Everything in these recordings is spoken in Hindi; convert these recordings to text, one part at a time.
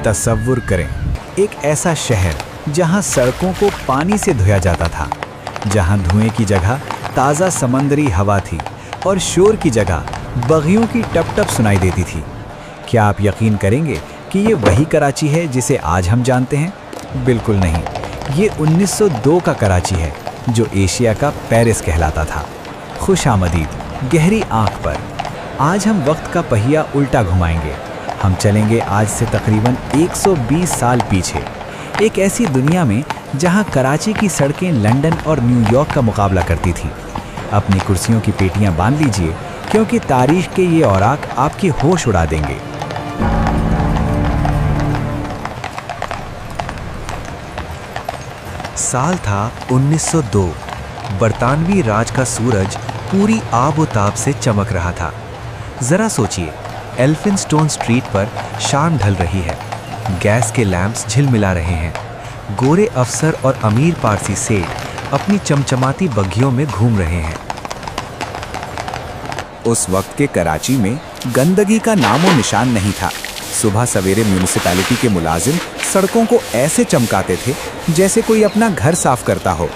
तसव्वुर करें, एक ऐसा शहर जहां सड़कों को पानी से धोया जाता था, जहां धुएं की जगह ताज़ा समंदरी हवा थी और शोर की जगह बगियों की टप-टप सुनाई देती थी। क्या आप यकीन करेंगे कि ये वही कराची है जिसे आज हम जानते हैं? बिल्कुल नहीं, ये 1902 का कराची है, जो एशिया का पेरिस कहलाता था। खुशामदीद, गहरी आंख पर। आज हम वक्त का पहिया उल्टा घुमाएंगे। हम चलेंगे आज से तकरीबन 120 साल पीछे, एक ऐसी दुनिया में जहां कराची की सड़कें लंदन और न्यूयॉर्क का मुकाबला करती थी। अपनी कुर्सियों की पेटियां बांध लीजिए, क्योंकि तारीख के ये औराक आपके होश उड़ा देंगे। साल था 1902। बरतानवी राज का सूरज पूरी आबोताब से चमक रहा था। जरा सोचिए, एल्फिनस्टोन स्ट्रीट पर शाम ढल रही है, गैस के लैंप्स झिलमिला रहे हैं, गोरे अफसर और अमीर पारसी सेठ अपनी चमचमाती बग्घियों में घूम रहे हैं। उस वक्त के कराची में गंदगी का नामो निशान नहीं था। सुबह सवेरे म्यूनिसिपैलिटी के मुलाजिम सड़कों को ऐसे चमकाते थे जैसे कोई अपना घर साफ करता हो।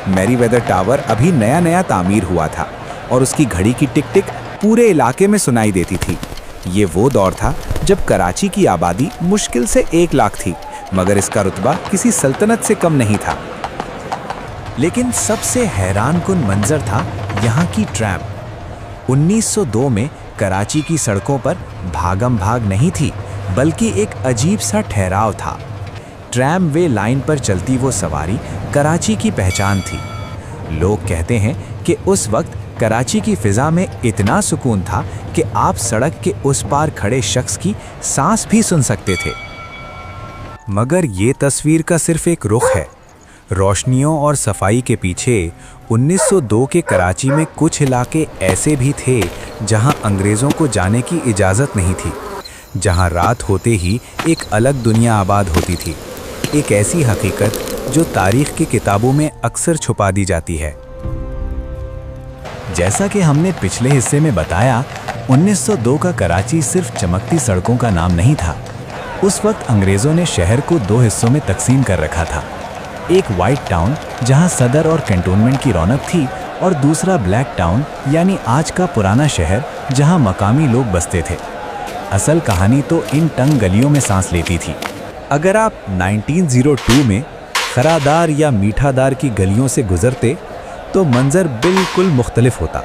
मैरीवेदर टावर अभी नया नया तामीर हुआ था और उसकी घड़ी की टिक टिक पूरे इलाके में सुनाई देती थी। ये वो दौर था जब कराची की आबादी मुश्किल से 1 लाख थी, मगर इसका रुतबा किसी सल्तनत से कम नहीं था। लेकिन सबसे हैरानकुन मंजर था यहाँ की ट्रैम। 1902 में कराची की सड़कों पर भागम भाग नहीं थी, बल्कि एक अजीब सा ठहराव था। ट्रैम वे लाइन पर चलती वो सवारी कराची की पहचान थी। लोग कहते हैं कि उस वक्त कराची की फिजा में इतना सुकून था कि आप सड़क के उस पार खड़े शख्स की सांस भी सुन सकते थे। मगर ये तस्वीर का सिर्फ एक रुख है। रोशनियों और सफाई के पीछे 1902 के कराची में कुछ इलाके ऐसे भी थे जहां अंग्रेज़ों को जाने की इजाज़त नहीं थी, जहां रात होते ही एक अलग दुनिया आबाद होती थी, एक ऐसी हकीकत जो तारीख की किताबों में अक्सर छुपा दी जाती है। जैसा कि हमने पिछले हिस्से में बताया, 1902 का कराची सिर्फ चमकती सड़कों का नाम नहीं था। उस वक्त अंग्रेज़ों ने शहर को 2 हिस्सों में तकसीम कर रखा था। एक वाइट टाउन जहां सदर और कैंटोनमेंट की रौनक थी, और दूसरा ब्लैक टाउन यानी आज का पुराना शहर जहां मकामी लोग बसते थे। असल कहानी तो इन तंग गलियों में सांस लेती थी। अगर आप 1902 में खरादार या मीठादार की गलियों से गुजरते तो मंजर बिल्कुल मुख्तलिफ होता।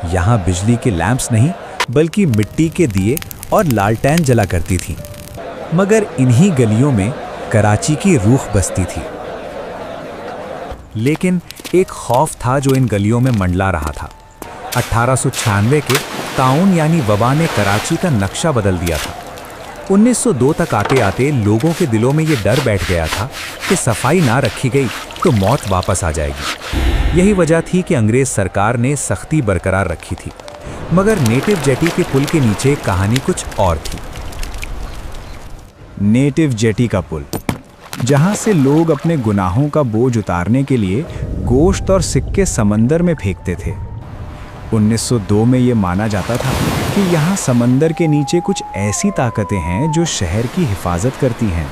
यहाँ बिजली के लैंप्स नहीं, बल्कि मिट्टी के दिए और लालटेन जला करती थी। मगर इन्हीं गलियों में कराची की रूह बसती थी। लेकिन एक खौफ था जो इन गलियों में मंडला रहा था। 1896 के ताउन यानी वबा ने कराची का नक्शा बदल दिया था। 1902 तक आते आते लोगों के दिलों में ये डर बैठ गया था कि सफाई ना रखी गई तो मौत वापस आ जाएगी। यही वजह थी कि अंग्रेज सरकार ने सख्ती बरकरार रखी थी। मगर नेटिव जेटी के पुल के नीचे कहानी कुछ और थी। नेटिव जेटी का पुल, जहां से लोग अपने गुनाहों का बोझ उतारने के लिए गोश्त और सिक्के समंदर में फेंकते थे। 1902 में ये माना जाता था कि यहाँ समंदर के नीचे कुछ ऐसी ताकतें हैं जो शहर की हिफाजत करती हैं।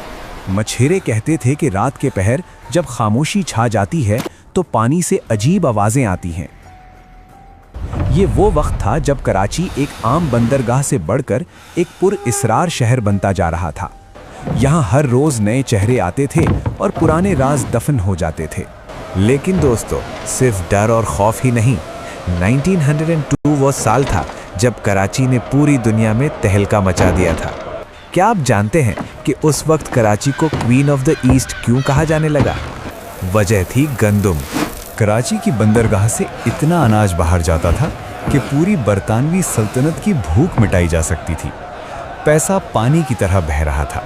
मछेरे कहते थे कि रात के पहर जब खामोशी छा जाती है तो पानी से अजीब आवाज़ें आती हैं। ये वो वक्त था जब कराची एक आम बंदरगाह से बढ़कर एक पुरइसरार शहर बनता जा रहा था। यहाँ हर रोज़ नए चेहरे आते थे और पुराने राज दफन हो जाते थे। लेकिन दोस्तों, सिर्फ डर और खौफ ही नहीं, 1902 वो साल था जब कराची ने पूरी दुनिया में तहलका मचा दिया था। क्या आप जानते हैं कि उस वक्त कराची को क्वीन ऑफ द ईस्ट क्यों कहा जाने लगा? वजह थी गंदुम। कराची की बंदरगाह से इतना अनाज बाहर जाता था कि पूरी बरतानवी सल्तनत की भूख मिटाई जा सकती थी। पैसा पानी की तरह बह रहा था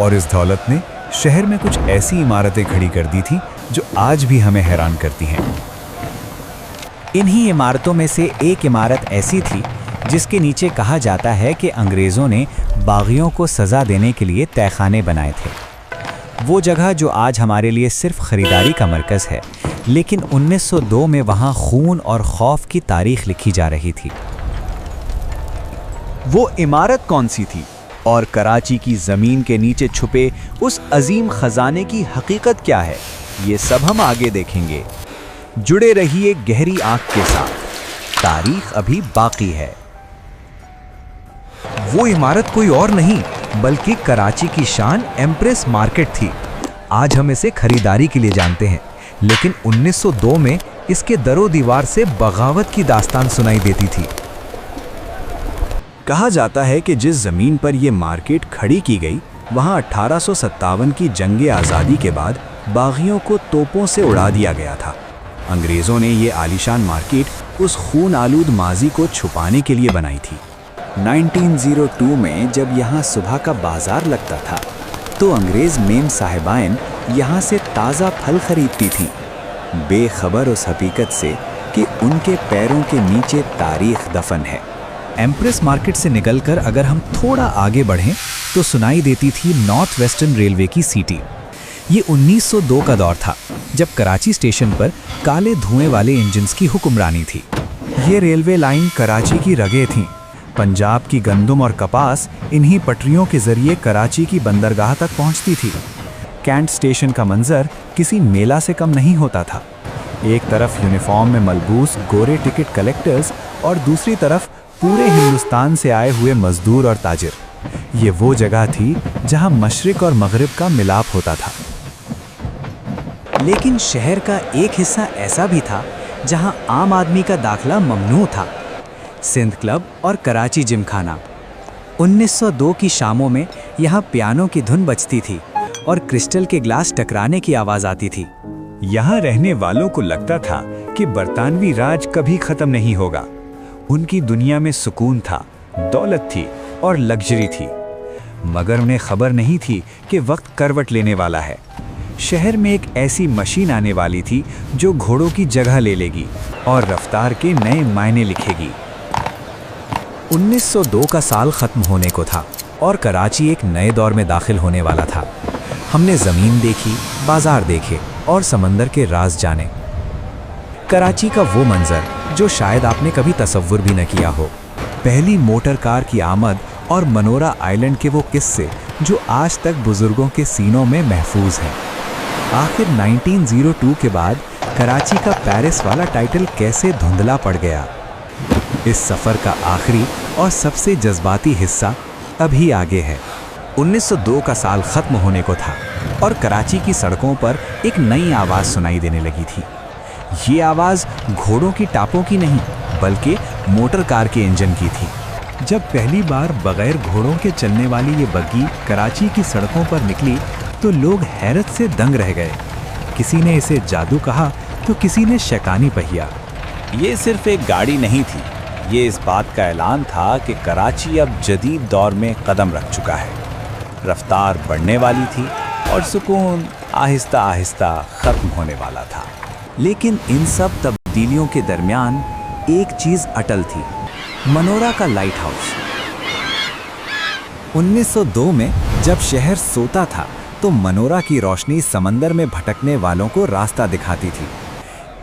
और इस दौलत ने शहर में कुछ ऐसी इमारतें खड़ी कर दी थी जो आज भी हमें हैरान करती हैं। इन्हीं इमारतों में से एक इमारत ऐसी थी जिसके नीचे कहा जाता है कि अंग्रेज़ों ने बागियों को सज़ा देने के लिए तहखाने बनाए थे। वो जगह जो आज हमारे लिए सिर्फ ख़रीदारी का मरकज़ है, लेकिन 1902 में वहाँ खून और खौफ की तारीख लिखी जा रही थी। वो इमारत कौन सी थी? और कराची की ज़मीन के नीचे छुपे उस अजीम खजाने की हकीकत क्या है, ये सब हम आगे देखेंगे। जुड़े रहिए गहरी आंख के साथ, तारीख अभी बाकी है। वो इमारत कोई और नहीं बल्कि कराची की शान एम्प्रेस मार्केट थी। आज हम इसे खरीदारी के लिए जानते हैं, लेकिन 1902 में इसके दरो दीवार से बगावत की दास्तान सुनाई देती थी। कहा जाता है कि जिस ज़मीन पर यह मार्केट खड़ी की गई, वहां 1857 की जंग आज़ादी के बाद बागियों को तोपों से उड़ा दिया गया था। अंग्रेज़ों ने ये आलीशान मार्केट उस खून आलूद माजी को छुपाने के लिए बनाई थी। 1902 में जब यहाँ सुबह का बाजार लगता था, तो अंग्रेज़ मेम साहिबाइन यहाँ से ताज़ा फल खरीदती थीं, बेखबर उस हकीकत से कि उनके पैरों के नीचे तारीख दफन है। एम्प्रेस मार्केट से निकलकर अगर हम थोड़ा आगे बढ़ें तो सुनाई देती थी नॉर्थ वेस्टर्न रेलवे की सीटी। ये 1902 का दौर था, जब कराची स्टेशन पर काले धुएं वाले इंजन्स की हुक्मरानी थी। ये रेलवे लाइन कराची की रगें थीं। पंजाब की गंदम और कपास इन्हीं पटरियों के जरिए कराची की बंदरगाह तक पहुंचती थी। कैंट स्टेशन का मंजर किसी मेला से कम नहीं होता था। एक तरफ यूनिफॉर्म में मलबूस गोरे टिकट कलेक्टर्स और दूसरी तरफ पूरे हिंदुस्तान से आए हुए मजदूर और ताजिर। ये वो जगह थी जहां मशरिक और मगरिब का मिलाप होता था। लेकिन शहर का एक हिस्सा ऐसा भी था जहां आम आदमी का दाखला ममनू था। सिंध क्लब और कराची जिमखाना। 1902 की शामों में यहाँ पियानो की धुन बजती थी और क्रिस्टल के ग्लास टकराने की आवाज़ आती थी। यहाँ रहने वालों को लगता था कि बरतानवी राज कभी ख़त्म नहीं होगा। उनकी दुनिया में सुकून था, दौलत थी और लग्जरी थी, मगर उन्हें खबर नहीं थी कि वक्त करवट लेने वाला है। शहर में एक ऐसी मशीन आने वाली थी जो घोड़ों की जगह ले लेगी और रफ्तार के नए मायने लिखेगी। 1902 का साल ख़त्म होने को था और कराची एक नए दौर में दाखिल होने वाला था। हमने ज़मीन देखी, बाजार देखे और समंदर के राज जाने। कराची का वो मंजर जो शायद आपने कभी तसव्वुर भी न किया हो। पहली मोटर कार की आमद और मनोरा आइलैंड के वो किस्से जो आज तक बुजुर्गों के सीनों में महफूज हैं। आखिर 1902 के बाद कराची का पेरिस वाला टाइटल कैसे धुंधला पड़ गया? इस सफ़र का आखिरी और सबसे जज्बाती हिस्सा अभी आगे है। 1902 का साल ख़त्म होने को था और कराची की सड़कों पर एक नई आवाज़ सुनाई देने लगी थी। ये आवाज़ घोड़ों की टापों की नहीं, बल्कि मोटर कार के इंजन की थी। जब पहली बार बगैर घोड़ों के चलने वाली ये बग्गी कराची की सड़कों पर निकली तो लोग हैरत से दंग रह गए। किसी ने इसे जादू कहा तो किसी ने शैतानी पहिया। ये सिर्फ एक गाड़ी नहीं थी, ये इस बात का ऐलान था कि कराची अब जदीद दौर में कदम रख चुका है। रफ्तार बढ़ने वाली थी और सुकून आहिस्ता आहिस्ता ख़त्म होने वाला था। लेकिन इन सब तब्दीलियों के दरमियान एक चीज़ अटल थी, मनोरा का लाइट हाउस। 1902 में जब शहर सोता था तो मनोरा की रोशनी समंदर में भटकने वालों को रास्ता दिखाती थी।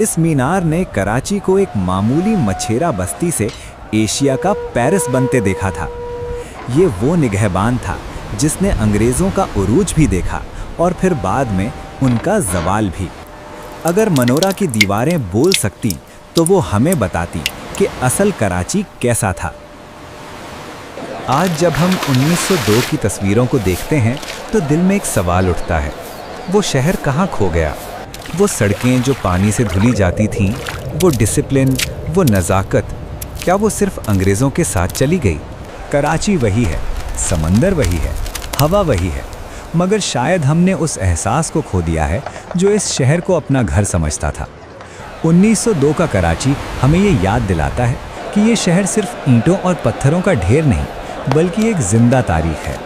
इस मीनार ने कराची को एक मामूली मछेरा बस्ती से एशिया का पेरिस बनते देखा था। ये वो निगहबान था जिसने अंग्रेज़ों का उरूज भी देखा और फिर बाद में उनका जवाल भी। अगर मनोरा की दीवारें बोल सकती तो वो हमें बताती कि असल कराची कैसा था। आज जब हम 1902 की तस्वीरों को देखते हैं तो दिल में एक सवाल उठता है, वो शहर कहाँ खो गया? वो सड़कें जो पानी से धुली जाती थीं, वो डिसिप्लिन, वो नज़ाकत, क्या वो सिर्फ अंग्रेज़ों के साथ चली गई? कराची वही है, समंदर वही है, हवा वही है, मगर शायद हमने उस एहसास को खो दिया है जो इस शहर को अपना घर समझता था। 1902 का कराची हमें ये याद दिलाता है कि ये शहर सिर्फ ईंटों और पत्थरों का ढेर नहीं, बल्कि एक जिंदा तारीख है।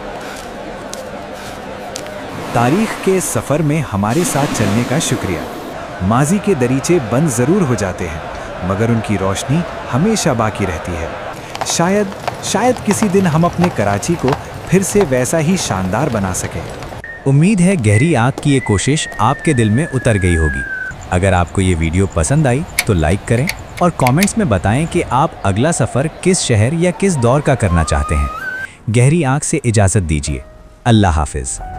तारीख के सफ़र में हमारे साथ चलने का शुक्रिया। माजी के दरीचे बंद ज़रूर हो जाते हैं, मगर उनकी रोशनी हमेशा बाकी रहती है। शायद किसी दिन हम अपने कराची को फिर से वैसा ही शानदार बना सकें। उम्मीद है गहरी आँख की ये कोशिश आपके दिल में उतर गई होगी। अगर आपको ये वीडियो पसंद आई तो लाइक करें और कमेंट्स में बताएं कि आप अगला सफ़र किस शहर या किस दौर का करना चाहते हैं। गहरी आंख से इजाज़त दीजिए। अल्लाह हाफिज़।